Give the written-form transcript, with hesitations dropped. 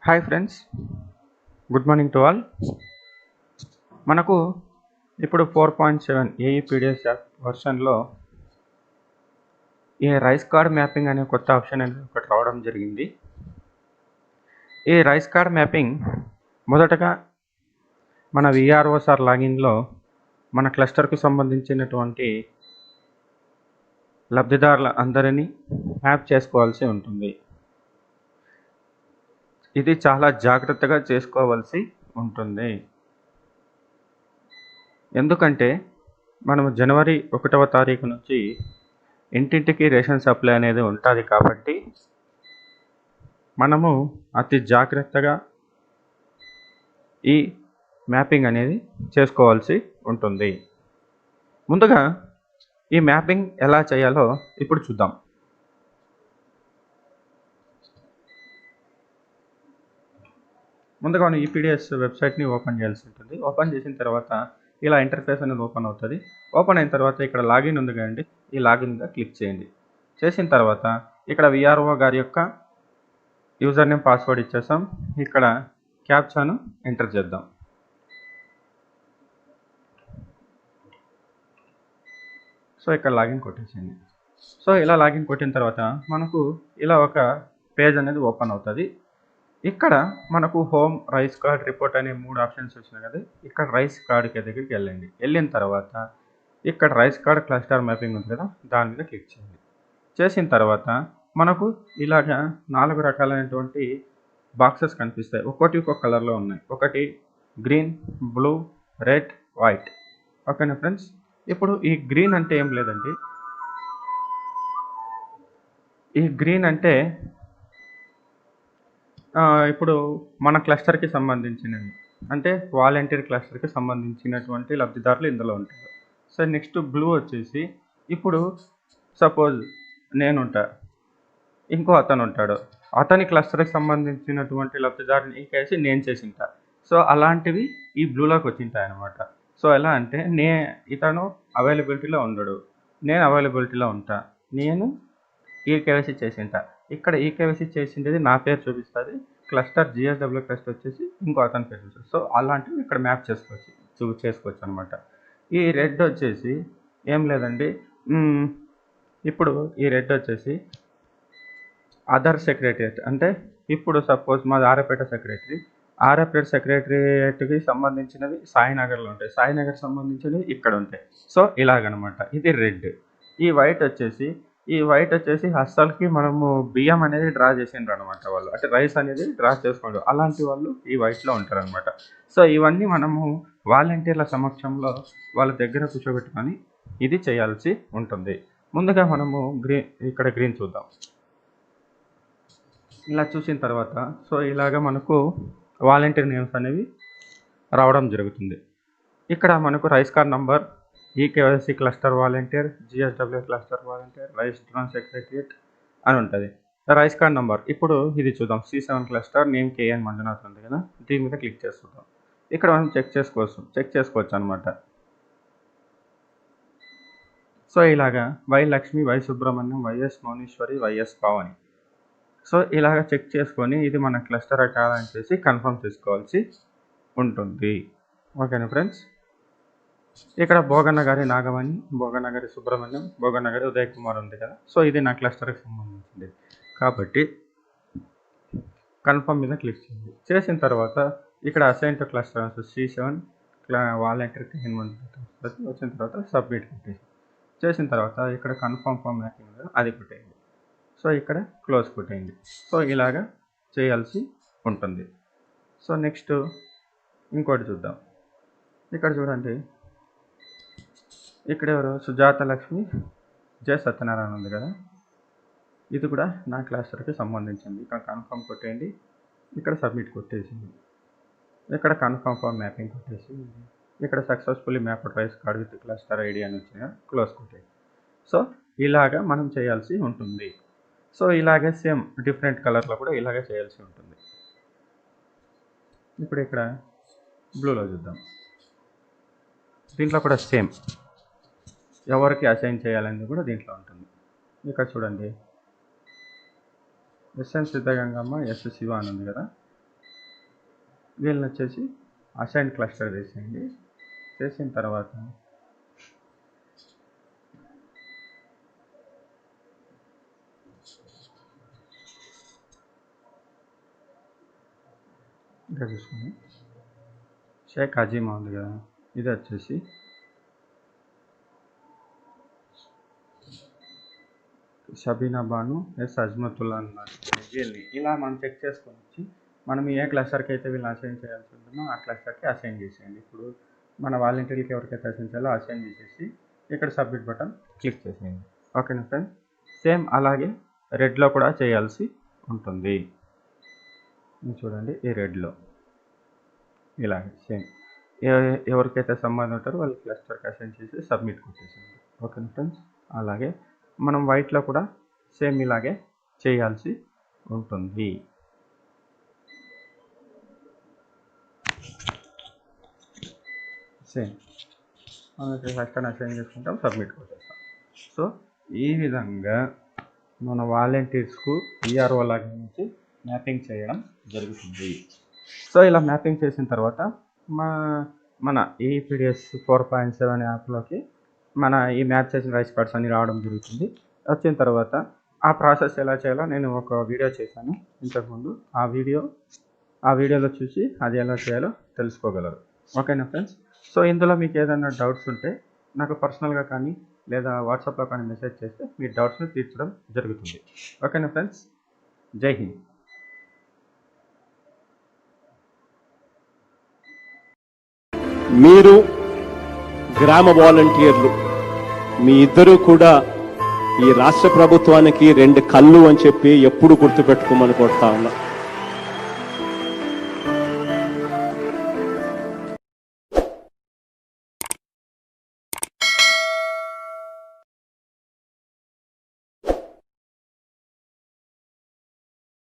Hi friends, good morning to all. మనకు ఇప్పుడు 4.7 AePDS వర్షన్లో ఈ రైస్ కార్డ్ మ్యాపింగ్ అనే కొత్త ఆప్షన్ అనేది ఒకటి రావడం జరిగింది. ఈ రైస్ కార్డ్ మ్యాపింగ్ మొదటగా మన విఆర్ఓసార్ లాగిన్లో మన క్లస్టర్కు సంబంధించినటువంటి లబ్ధిదారుల అందరినీ మ్యాప్ చేసుకోవాల్సి ఉంటుంది. ఇది చాలా జాగ్రత్తగా చేసుకోవాల్సి ఉంటుంది. ఎందుకంటే మనము జనవరి 1వ తారీఖు నుంచి ఇంటింటికి రేషన్ సప్లై అనేది ఉంటుంది కాబట్టి మనము అతి జాగ్రత్తగా ఈ మ్యాపింగ్ అనేది చేసుకోవాల్సి ఉంటుంది. ముందుగా ఈ మ్యాపింగ్ ఎలా చేయాలో ఇప్పుడు చూద్దాం. ముందుగా మనం ఈపీడిఎస్ వెబ్సైట్ని ఓపెన్ చేయాల్సి ఉంటుంది. ఓపెన్ చేసిన తర్వాత ఇలా ఇంటర్ఫేస్ అనేది ఓపెన్ అవుతుంది. ఓపెన్ అయిన తర్వాత ఇక్కడ లాగిన్ ఉంది కదండి, ఈ లాగిన్ మీద క్లిక్ చేయండి. చేసిన తర్వాత ఇక్కడ విఆర్ఓ గారి యొక్క యూజర్ నేమ్ పాస్వర్డ్ ఇచ్చేసాం. ఇక్కడ క్యాప్చాను ఎంటర్ చేద్దాం. సో ఇక్కడ లాగిన్ కొట్టేసింది. సో ఇలా లాగిన్ కొట్టిన తర్వాత మనకు ఇలా ఒక పేజ్ అనేది ఓపెన్ అవుతుంది. ఇక్కడ మనకు హోమ్, రైస్ కార్డ్, రిపోర్ట్ అనే 3 ఆప్షన్స్ వచ్చినాయి కదా. ఇక్కడ రైస్ కార్డ్కి దగ్గరికి వెళ్ళండి. వెళ్ళిన తర్వాత ఇక్కడ రైస్ కార్డ్ క్లస్టర్ మ్యాపింగ్ ఉంది కదా, దాని మీద క్లిక్ చేయండి. చేసిన తర్వాత మనకు ఇలాగ 4 రకాలైనటువంటి బాక్సెస్ కనిపిస్తాయి. ఒక్కొక్క కలర్లో ఉన్నాయి. ఒకటి గ్రీన్, బ్లూ, రెడ్, వైట్. ఓకేనా ఫ్రెండ్స్? ఇప్పుడు ఈ గ్రీన్ అంటే ఏం లేదండి. ఈ గ్రీన్ అంటే ఇప్పుడు మన క్లస్టర్కి సంబంధించినవి, అంటే వాలంటీర్ క్లస్టర్కి సంబంధించినటువంటి లబ్ధిదారులు ఇందులో ఉంటారు. సో నెక్స్ట్ బ్లూ వచ్చేసి, ఇప్పుడు సపోజ్ నేను ఉంటా, ఇంకో అతను ఉంటాడు, అతని క్లస్టర్కి సంబంధించినటువంటి లబ్ధిదారుని ఇంకేసి నేను చేసింటా. సో అలాంటివి ఈ బ్లూలోకి వచ్చింటాయి అనమాట. సో ఎలా అంటే ఇతను అవైలబిలిటీలో ఉండడు, నేను అవైలబిలిటీలో ఉంటా, నేను ఈకేవైసీ చేసింటా. ఇక్కడ ఈకేవైసీ చేసిండేది నా పేరు చూపిస్తుంది, క్లస్టర్ జిఎస్డబ్ల్యూ క్లస్టర్ వచ్చేసి ఇంకో అతని పేరు చూపిస్తుంది. సో అలాంటివి ఇక్కడ మ్యాప్ చేసుకోవచ్చు అనమాట. ఈ రెడ్ వచ్చేసి ఏం లేదండి, ఇప్పుడు ఈ రెడ్ వచ్చేసి అదర్ సెక్రటరియట్, అంటే ఇప్పుడు సపోజ్ మాది ఆర్ఎపేట సెక్రటరీ, ఆర్ఎపేట సెక్రటరియట్కి సంబంధించినవి సాయినగర్లో ఉంటాయి, సాయినగర్ సంబంధించినవి ఇక్కడ ఉంటాయి. సో ఇలాగనమాట. ఇది రెడ్. ఈ వైట్ వచ్చేసి అస్సలకి మనము బియ్యం అనేది డ్రా చేసిండ్రు అనమాట. వాళ్ళు అంటే రైస్ అనేది డ్రా చేసుకోండి, అలాంటి వాళ్ళు ఈ వైట్లో ఉంటారు అనమాట. సో ఇవన్నీ మనము వాలంటీర్ల సమక్షంలో వాళ్ళ దగ్గర కూర్చోబెట్టుకొని ఇది చేయాల్సి ఉంటుంది. ముందుగా మనము ఇక్కడ గ్రీన్ చూద్దాం. ఇలా చూసిన తర్వాత సో ఇలాగ మనకు వాలంటీర్ నేమ్స్ అనేవి రావడం జరుగుతుంది. ఇక్కడ మనకు rice card number, eKYC cluster volunteer, GSW cluster volunteer, rice drawn secretariat అని ఉంటుంది. రైస్ కార్డ్ నంబర్ ఇప్పుడు ఇది చూద్దాం. C7 cluster, name KN Manjunath ఉంది కదా, దీని మీద క్లిక్ చేస్తుందాం. ఇక్కడ మనం చెక్ చేసుకోవచ్చు అనమాట. సో ఇలాగా Y Lakshmi, Y Subrahmanyam, YS Mouneshwari, YS Pavani. So ఇలాగ చెక్ చేసుకొని ఇది మన క్లస్టర్ కాదని చేసి కన్ఫర్మ్ చేసుకోవాల్సి ఉంటుంది. ఓకేనా ఫ్రెండ్స్? ఇక్కడ భోగన్న గారి నాగమణి, భోగన్న గారి సుబ్రహ్మణ్యం, భోగన్న గారి ఉదయ్ కుమార్ ఉంది కదా. సో ఇది నా క్లస్టర్కి సంబంధించింది కాబట్టి కన్ఫర్మ్ మీద క్లిక్ చేయండి. చేసిన తర్వాత ఇక్కడ అసైన్ టు క్లస్టర్ C7 వాలంటీర్కి వచ్చిన తర్వాత సబ్మిట్ కొట్టేసి, చేసిన తర్వాత ఇక్కడ కన్ఫర్మ్ ఫామ్ మ్యాపింగ్ అది కొట్టేయండి. సో ఇక్కడ క్లోజ్ కొట్టేయండి. సో ఇలాగా చేయాల్సి ఉంటుంది. సో నెక్స్ట్ ఇంకోటి చూద్దాం. ఇక్కడ చూడండి, ఇక్కడ ఎవరు, సుజాత లక్ష్మి, జె సత్యనారాయణ ఉంది కదా, ఇది కూడా నా క్లస్టర్కి సంబంధించింది. ఇక్కడ కన్ఫర్మ్ కొట్టేయండి. ఇక్కడ సబ్మిట్ కొట్టేసింది. ఇక్కడ కన్ఫర్మ్ ఫామ్ మ్యాపింగ్ కొట్టేసి, ఇక్కడ successfully mapped rice card with cluster ID అని వచ్చిన క్లోజ్ కొట్టేయండి. సో ఇలాగా మనం చేయాల్సి ఉంటుంది. సో ఇలాగే సేమ్ డిఫరెంట్ కలర్లో కూడా ఇలాగే చేయాల్సి ఉంటుంది. ఇప్పుడు ఇక్కడ బ్లూలో చూద్దాం. దీంట్లో కూడా సేమ్ ఎవరికి అసైన్ చేయాలనేది కూడా దీంట్లో ఉంటుంది. ఇక్కడ చూడండి, ఎస్ఎన్ సిద్ధగంగమ్మ, ఎస్ శివ అని ఉంది కదా, వీళ్ళని వచ్చేసి అసైన్ క్లస్టర్ చేసేయండి. చేసిన తర్వాత ఇంకా చూసుకోండి, షేక్ అజీమా ఉంది కదా, ఇది వచ్చేసి షబీనా బాను ఎస్ అజ్మతుల్లా అన్నారు. వీళ్ళని ఇలా మనం చెక్ చేసుకొని వచ్చి మనం ఏ క్లస్టర్కి అయితే వీళ్ళని అసైన్ చేయాల్సి ఉంటుందో ఆ క్లస్టర్కి అసైన్ చేసేయండి. ఇప్పుడు మన వాలంటీర్కి ఎవరికైతే అసైన్ చేయాలో అసైన్ చేసేసి ఇక్కడ సబ్మిట్ బటన్ క్లిక్ చేసేయండి. ఓకేనా ఫ్రెండ్స్, సేమ్ అలాగే రెడ్లో కూడా చేయాల్సి ఉంటుంది. చూడండి, ఈ రెడ్లో ఇలాగే సేమ్ ఎవరికైతే సంబంధం ఉంటారో వాళ్ళు క్లస్టర్కి అసైన్ చేసి సబ్మిట్ కొట్టేసేయండి. ఓకేనా ఫ్రెండ్స్, అలాగే మనం వైట్లో కూడా సేమ్ ఇలాగే చేయాల్సి ఉంటుంది. సేమ్ మనం క్లస్టర్ని అసైన్ చేసుకుంటాం, సబ్మిట్ కొట్టేస్తాం. సో ఈ విధంగా మన వాలంటీర్స్కు ఈఆర్ఓ లాగా నుంచి మ్యాపింగ్ చేయడం జరుగుతుంది. సో ఇలా మ్యాపింగ్ చేసిన తర్వాత మన ఈపీడిఎస్ 4.7 యాప్లోకి మన ఈ మ్యాప్ చేసిన రైస్ కార్డ్స్ అన్ని రావడం జరుగుతుంది. వచ్చిన తర్వాత ఆ ప్రాసెస్ ఎలా చేయాలో నేను ఒక వీడియో చేశాను ఇంతకుముందు. ఆ వీడియోలో చూసి అది ఎలా చేయాలో తెలుసుకోగలరు. ఓకేనా ఫ్రెండ్స్, సో ఇందులో మీకు ఏదైనా డౌట్స్ ఉంటే నాకు పర్సనల్గా కానీ లేదా వాట్సాప్లో కానీ మెసేజ్ చేస్తే మీ డౌట్స్ని తీర్చడం జరుగుతుంది. ఓకేనా ఫ్రెండ్స్, జై హింద్. మీరు గ్రామ వాలంటీర్లు మీ ఇద్దరు కూడా ఈ రాష్ట్ర ప్రభుత్వానికి 2 కళ్ళు అని చెప్పి ఎప్పుడు గుర్తుపెట్టుకోమని కోరుతా ఉన్నా.